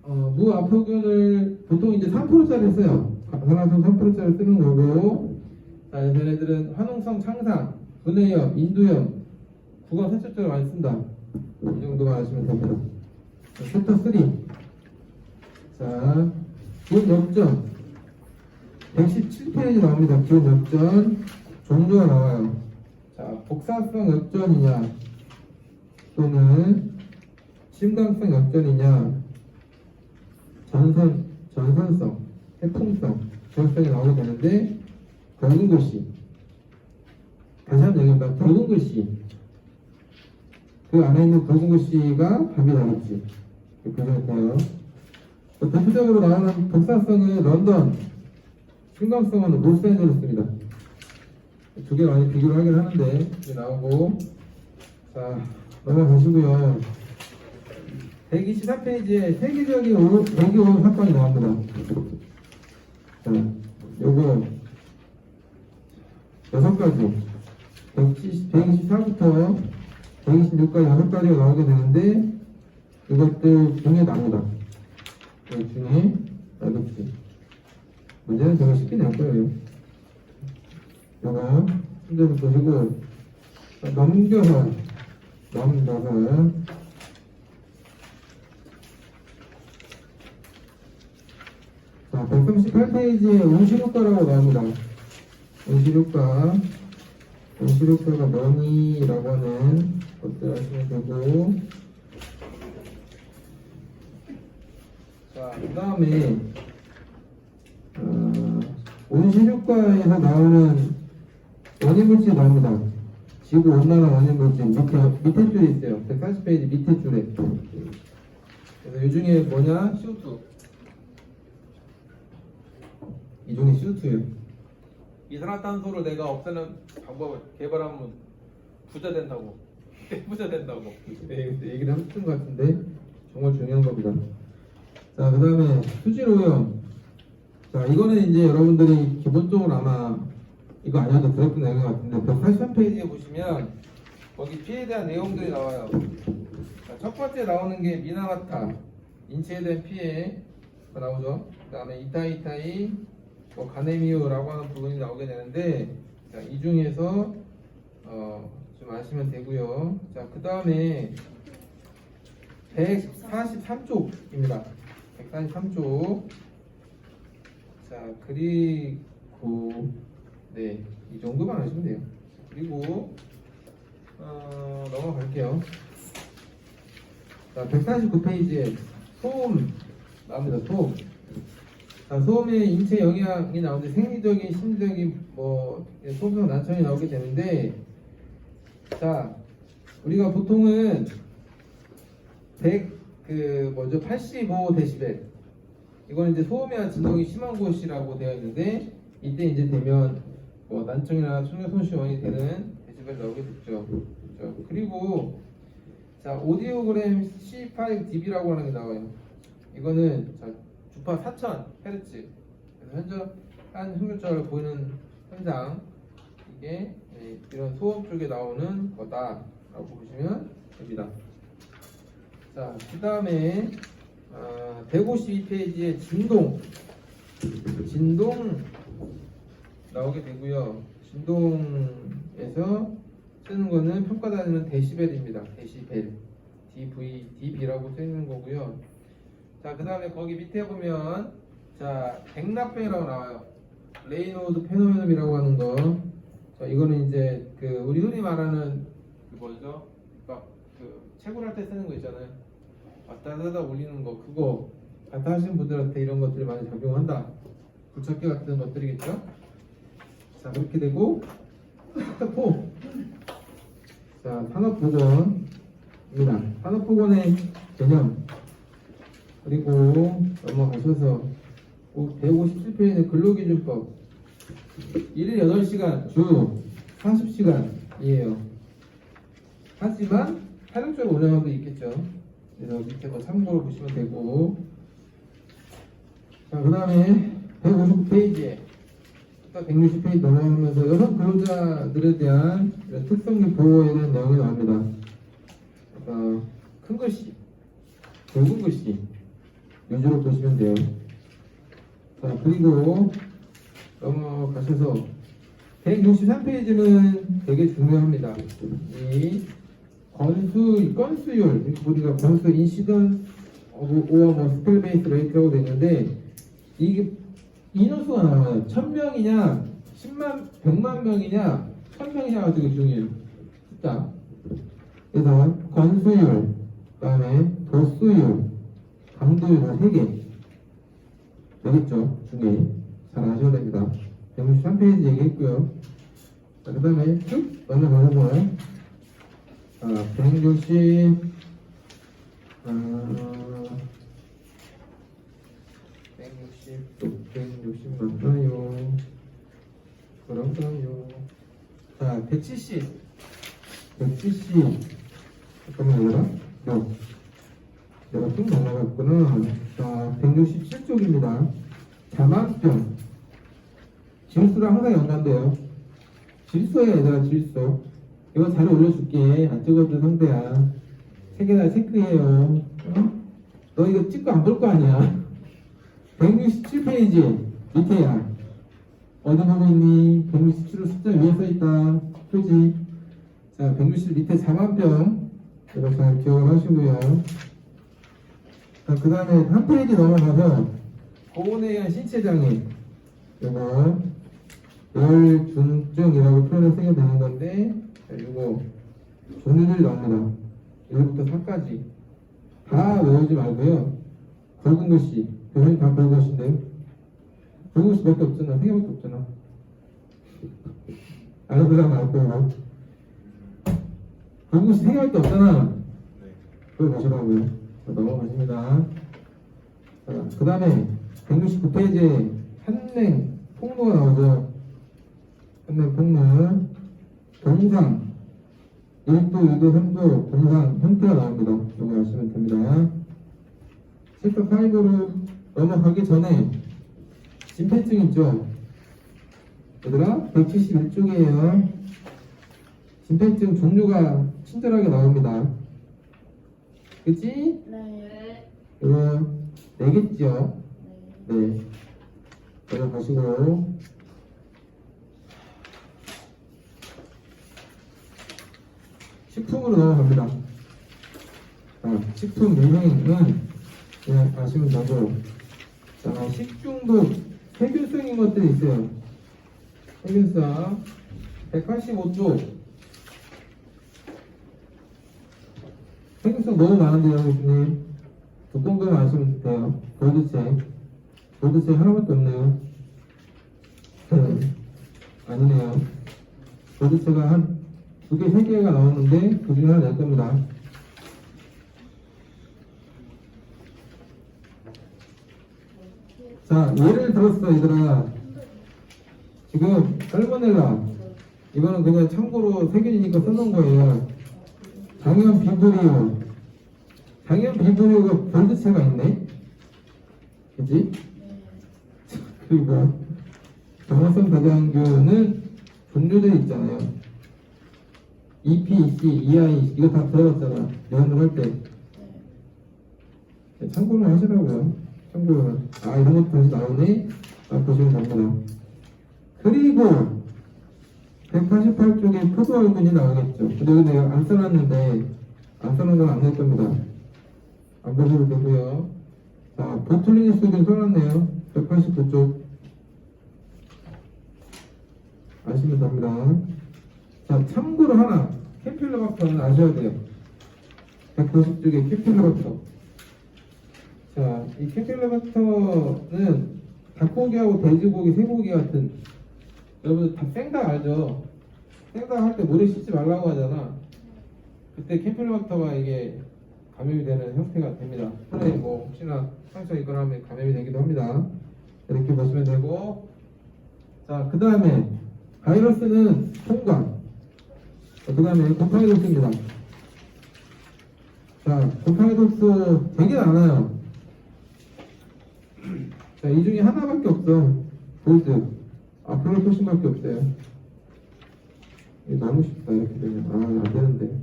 무아포균을 보통 이제 3%짜리 써요. 과산화수 3%짜리 쓰는 거고, 자, 얘네들은 화농성 창상, 분해염, 인두염, 국어 살짝적으로 많이 쓴다. 이 정도만 아시면 됩니다. 챕터 3. 자, 기온 역전. 117페이지 나옵니다. 기온 역전. 종류가 나와요. 자, 복사성 역전이냐, 또는 심각성 역전이냐, 전선성, 해풍성, 지역성이 나오게 되는데 굵은 글씨, 다시 한번 얘기합니다. 굵은 글씨, 그 안에 있는 굵은 글씨가 답이 나겠지. 그렇게 돼요. 대표적으로 나오는 독사성은 런던, 심각성은 로스앤젤레스입니다. 두 개 많이 비교를 하긴 하는데 이게 나오고, 자 넘어가시고요. 124페이지에 세계적인 대기오염 사건이 나옵니다. 자, 요거 6가지 124부터 126까지 6가지가 나오게 되는데 이것들 중에 나옵니다. 이 중에 나겠지. 문제는 되게 쉽게 낼 거예요. 요거 순서를 보시고 넘겨서 자, 138페이지에 온실효과라고 나옵니다. 온실효과가 뭐니라고 하는 것들 하시면 되고, 자, 그 다음에 온실효과에서 나오는 원인물질이 나옵니다. 지구 온난화 원인물질 밑에 줄에 있어요. 140페이지 밑에 줄에. 그래서 이 중에 뭐냐? CO2. 이 중에 CO2예요. 이산화탄소를 내가 없애는 방법을 개발하면 부자 된다고. 부자 된다고. 네, 얘기를 했던 것 같은데 정말 중요한 겁니다. 자, 그 다음에 수질오염. 자, 이거는 이제 여러분들이 기본적으로 아마 이거 아니어도 들었던 내용 같은데 183페이지에 보시면 거기 피해에 대한 내용들이 나와요. 자, 첫 번째 나오는 게 미나마타, 인체에 대한 피해가 나오죠. 그 다음에 이타이타이, 가네미우라고 하는 부분이 나오게 되는데, 자, 이 중에서 좀 아시면 되고요. 자, 그 다음에 143쪽입니다. 143쪽. 자, 그리고 네, 이 정도만 하시면 돼요. 그리고 넘어갈게요. 자, 149페이지에 소음 나옵니다. 소음. 자, 소음의 인체 영향이 나오는데 생리적인, 심리적인 소음성 난청이 나오게 되는데, 자, 우리가 보통은 85데시벨. 이거는 이제 소음이나 진동이 심한 곳이라고 되어 있는데, 이때 이제 되면 난청이나 청력 손실 원인이 되는 데시벨 나오게 됐죠. 그렇죠? 그리고 자, 오디오그램 C5dB라고 하는 게 나와요. 이거는 자, 주파 4000Hz. 그래서 한 흑열차를 보이는 현상, 이게 이런 소음 쪽에 나오는 거다라고 보시면 됩니다. 자, 그 다음에 152페이지에 진동 나오게 되고요. 진동에서 쓰는 거는 평가 단위는 데시벨입니다. 데시벨, dB라고 쓰는 거고요. 자, 그 다음에 거기 밑에 보면 자, 백납병이라고 나와요. 레이노드 페노메논이라고 하는 거. 자, 이거는 이제 우리 흔히 말하는 뭐죠? 막 채굴할 때 쓰는 거 있잖아요. 왔다 갔다 올리는 거, 그거 갔다 하시는 분들한테 이런 것들이 많이 작용한다. 굴착기 같은 것들이겠죠? 자, 그렇게 되고 스타포. 자, 산업보건입니다. 산업보건의 개념. 그리고 넘어가셔서 157페이지는 근로기준법. 일일 8시간, 주 40시간이에요. 하지만 탄력적으로 운영하는 게 있겠죠. 그래서 밑에 참고로 보시면 되고. 자, 그 다음에 159페이지에 160페이지 넘어가면서 여성 근로자들에 대한 특성기 보호에 대한 내용이 나옵니다. 큰 글씨, 굵은 글씨 위주로 보시면 돼요. 자, 그리고 넘어가셔서 163페이지는 되게 중요합니다. 이 건수율, 우리가 건수 인시던 오어 스펠 베이스 레이트라고 되는데, 이게 인원수가 나와요. 1000명이냐 100만 명이냐 1000명이냐가 되게 중요해요. 숫자. 그래서 건수율, 그 다음에 도수율, 강도율 3개 되겠죠. 중에 잘 아셔야 됩니다. 163페이지 얘기했고요. 자, 그 다음에 쭉 넘어가보면 160 160 맞나요? 그런가요? 자, 170 잠깐만 얘들아 내가 쭉 넘어갔구나. 자, 167쪽입니다. 자만병 질소랑 항상 연관돼요. 질소야 얘들아, 질소. 이거 자료 올려줄게. 안 찍어도 상대야. 세 개 다 체크해요. 어? 너 이거 찍고 안 볼 거 아니야. 167페이지 밑에야. 어디 보고 있니? 167로 숫자 위에 써있다. 표지. 자, 167 밑에 자만병 이거 잘 기억을 하시고요. 자, 그 다음에 한 페이지 넘어가서 고온에 의한 신체장애 이거 열중증이라고 표현을 쓰게 되는 건데, 자, 이거 종류들이 나옵니다. 1부터 4까지 다 외우지 말고요. 굵은 글씨, 교수님 다 굵은 글씨인데요. 굵은 글씨밖에 없잖아. 3개밖에 없잖아. 알아들으면 알 거예요. 굵은 글씨 3개밖에 없잖아. 그걸 보시라고요. 자, 넘어가십니다. 자, 그 다음에 169페이지에 한냉 폭로가 나오죠. 한냉 폭로 동상 1도, 2도, 3도 동상 형태가 나옵니다. 이거 아시면 됩니다. 챕터 5로 넘어가기 전에 진폐증 있죠? 얘들아 171쪽이에요. 진폐증 종류가 친절하게 나옵니다. 그치? 네. 이거 내겠죠? 네. 넘어가시고 식품으로 넘어갑니다. 자, 식품 유형은 그냥 아시면 되고, 자, 식중독 세균성인 것들이 있어요. 세균성 185쪽 세균성 너무 많은데요, 교수님. 두꺼운 아시면 돼요. 보드체 하나밖에 없네요. 아니네요. 보드체가 한 2개, 3개가 나오는데 그 중에 하나 낼 겁니다. 자, 예를 들었어, 얘들아. 지금 살모넬라 이거는 그냥 참고로 세균이니까 써놓은 거예요. 장염 비브리오가 볼드체가 있네. 그치? 그리고 경화성 다장균은 종류들이 있잖아요. EPC, EI 이거 다 들어갔잖아. 연습할 때. 네, 참고로 하시라고요. 참고로. 아, 이런 것도 다시 나오네. 보시면 됩니다. 그리고 188쪽에 포도알균이 나오겠죠. 근데 여기 내가 안 써놨는데 안 써놓은 건 안 낼 겁니다. 안 보셔도 되고요. 자, 보툴리니스균 써놨네요. 189쪽 아시면 됩니다. 자, 참고로 하나 캠필로박터는 아셔야 돼요. 190쪽에 캠필로박터. 자, 이 캠필로박터는 닭고기하고 돼지고기, 쇠고기 같은, 여러분 다 생닭 알죠? 생닭 할 때 물에 씻지 말라고 하잖아. 그때 캠필로박터가 이게 감염이 되는 형태가 됩니다. 손에 뭐 혹시나 상처 있거나 하면 감염이 되기도 합니다. 이렇게 보시면 되고, 자, 그 다음에 바이러스는 통과. 그 다음에 곰팡이 독소입니다. 자, 곰팡이 독소 되게 많아요. 자, 이 중에 하나밖에 없어. 볼드. 앞으로 표시밖에 없어요. 이거 너무 쉽다, 이렇게 되면. 아, 안 되는데.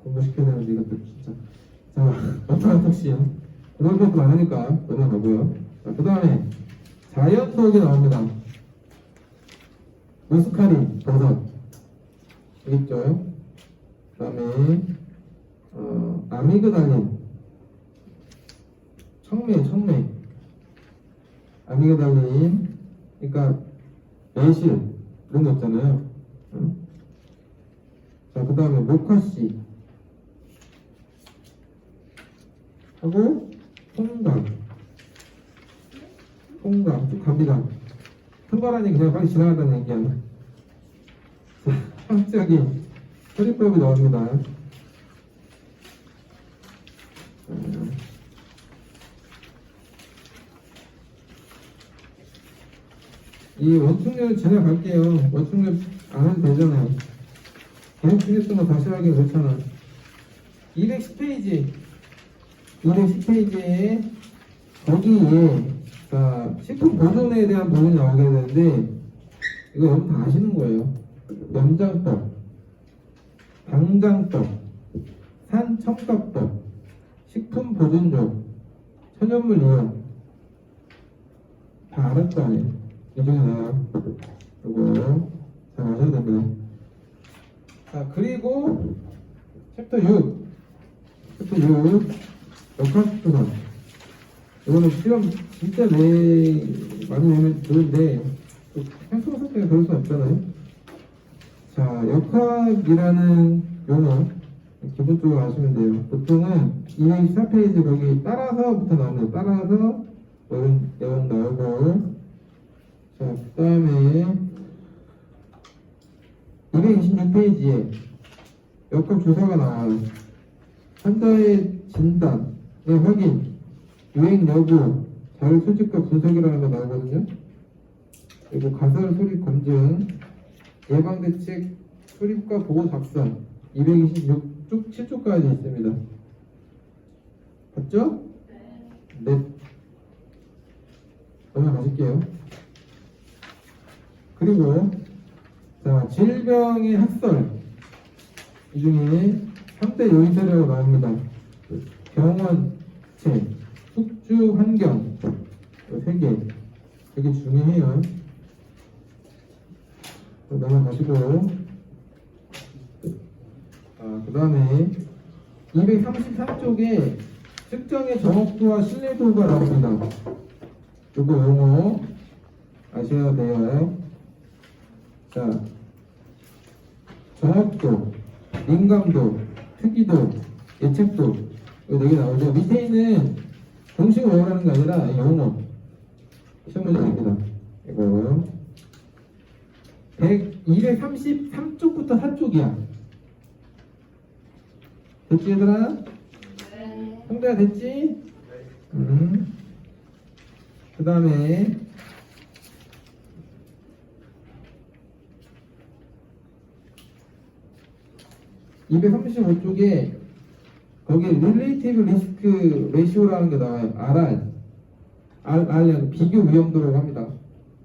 공부시켜야 되는데, 이것도 진짜. 자, 어떤 턱시요? 그런 것도 많으니까 넘어가고요. 자, 그 다음에 자연소옥이 나옵니다. 무스카린, 버섯. 있죠? 그 다음에, 아미그달린. 청매. 아미그달린. 그러니까, 매실. 그런 거 있잖아요. 자, 그 다음에 모카씨. 하고 통감 쭉 갑니다. 통과라니 그냥 빨리 지나간다는 얘기야. 자, 갑자기 처리법이 나옵니다. 이 원충률 지나갈게요. 원충률 안 해도 되잖아요. 계속 틀렸던 거 다시 하기 그렇잖아. 210페이지에 거기에 자 식품 보존에 대한 부분이 나오게 되는데 이거 여러분 다 아시는 거예요. 염장법, 방장법, 산첨가법, 식품 보존법, 천연물 이용 다 알았다 아니에요. 이 중에 하나 이거 잘 아셔야 됩니다. 자 그리고 챕터 6 역학조사. 이거는 시험 진짜 많이 내면 좋은데 평소 때문에 그럴 수 없잖아요. 자 역학이라는 용어 기본적으로 아시면 돼요. 보통은 224페이지 거기 따라서부터 나오네요. 따라서 여러분 나오고, 자 그 다음에 226페이지에 역학 조사가 나와요. 환자의 진단, 확인, 유행 여부, 자료 수집과 분석이라는 거 나오거든요. 그리고 가설 수립 검증, 예방대책 수립과 보고 작성, 226쪽 7쪽까지 있습니다. 봤죠? 네. 넘어가실게요. 그리고 자 질병의 학설 이 중에 3대 요인 사례가 나옵니다. 병원체, 숙주 환경, 3개 되게 중요해요. 넘어가시고, 그 다음에 233쪽에 측정의 정확도와 신뢰도가 나옵니다. 이거 용어 아셔야 돼요. 자, 정확도, 민감도, 특이도, 예측도 이거 4개 나오죠. 밑에 있는 공식을 외우라는 게 아니라 용어 시험 문제 됩니다. 이거 233쪽부터 4쪽이야. 됐지 얘들아? 네. 성대가 됐지? 그 다음에 235쪽에 거기 릴레이티브 리스크 레시오라는 게 나와요. RR 비교 위험도라고 합니다.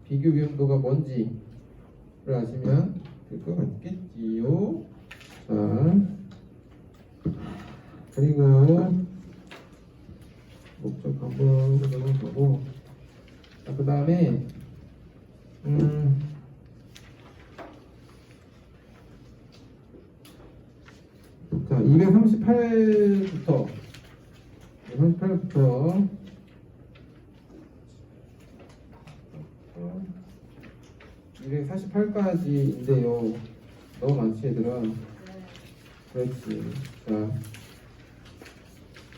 비교 위험도가 뭔지를 아시면 될 것 같겠지요. 자, 그리고 목적 한번 넘어가고, 그 다음에 자 238부터 248까지인데요. 너무 많지 얘들아. 그렇지.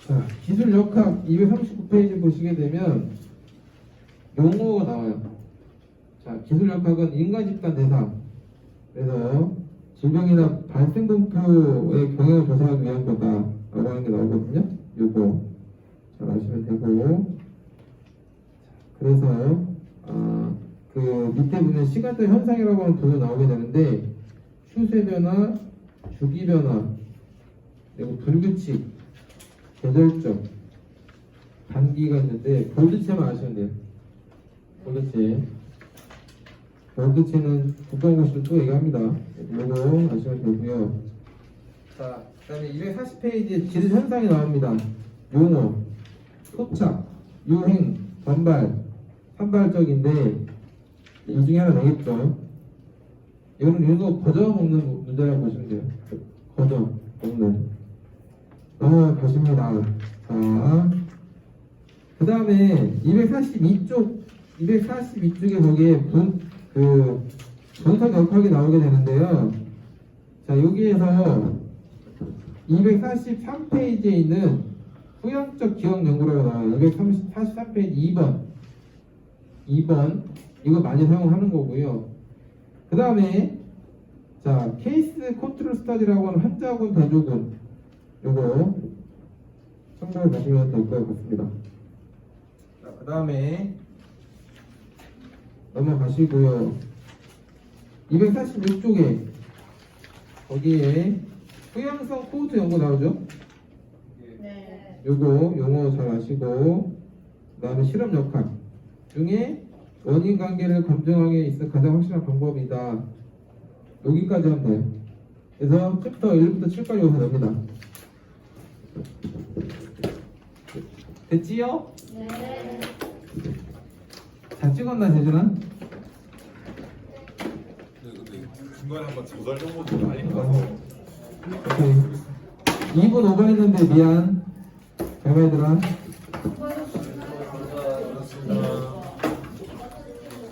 자 기술 역학 239페이지 보시게 되면 용어가 나와요. 자 기술 역학은 인간 집단 대상. 그래서 질병이나 발생 공표의 경향을 조사하기 위한 거다라고 하는 게 나오거든요. 요거 잘 아시면 되고, 그래서 그 밑에 보면 시간대 현상이라고 하는 부분이 나오게 되는데 추세 변화, 주기 변화, 그리고 불규칙, 계절적, 단기가 있는데 볼드체만 아시면 돼요. 볼드체는 국가고시로 또 얘기합니다. 이거 아시면 되고요. 자, 그 다음에 240페이지에 지리 현상이 나옵니다. 용어, 소착, 유행, 반발, 산발적인데 이 중에 하나 되겠죠. 이거는 이거 거저 먹는 문제라고 보시면 돼요. 거저 먹는. 넘어가십니다. 자, 그 다음에 242쪽에 거기에 분석 역학이 나오게 되는데요. 자, 여기에서 243페이지에 있는 후향적 기억 연구라고 나와요. 243페이지 2번 이거 많이 사용하는 거고요. 그 다음에 자 케이스 컨트롤 스터디라고 하는 환자군 대조군 요거 참고해 보시면 될 것 같습니다. 자, 그 다음에 넘어가시고요. 246쪽에 거기에 후양성 코호트 연구 나오죠? 네. 요거 용어 잘 아시고 그 다음에 실험 역학 중에 원인 관계를 검증하기 있어 가장 확실한 방법이다. 여기까지 하면 돼요. 그래서 챕터 1부터 7까지 여기서 냅니다. 됐지요? 네. 잘 찍었나 재준아? 중간에 한번 조달 정보 좀 많이 가서 오케이. 2분 오버했는데 미안. 잘 봐 얘들아.